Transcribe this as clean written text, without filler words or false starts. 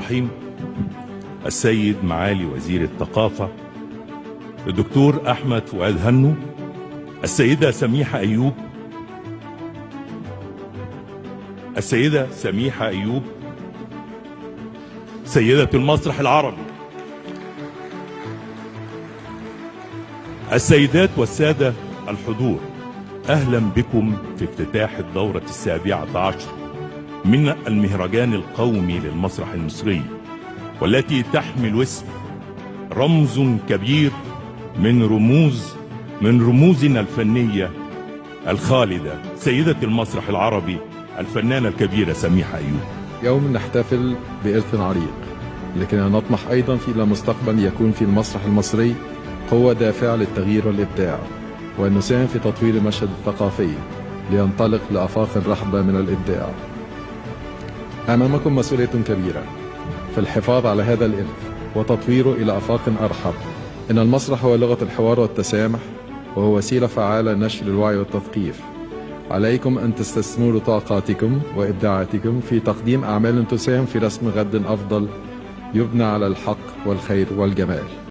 الرحيم. السيد معالي وزير الثقافة الدكتور أحمد فؤاد هنو، السيدة سميحة أيوب، السيدة سميحة أيوب سيدة المسرح العربي، السيدات والسادة الحضور، أهلا بكم في افتتاح الدورة 17 من المهرجان القومي للمسرح المصري، والتي تحمل اسم رمز كبير من رموزنا الفنية الخالدة، سيدة المسرح العربي الفنانة الكبيرة سميحة أيوب. يوم نحتفل بإرث عريق، لكننا نطمح أيضا إلى مستقبل يكون في المسرح المصري قوة دافعة للتغيير والإبداع، وأن نساهم في تطوير المشهد الثقافي لينطلق لآفاق رحبة من الإبداع. أمامكم مسؤولية كبيرة في الحفاظ على هذا الإرث وتطويره إلى آفاق أرحب. إن المسرح هو لغة الحوار والتسامح، وهو وسيلة فعالة لنشر الوعي والتثقيف. عليكم أن تستثمروا طاقاتكم وإبداعاتكم في تقديم أعمال تساهم في رسم غد أفضل يبنى على الحق والخير والجمال.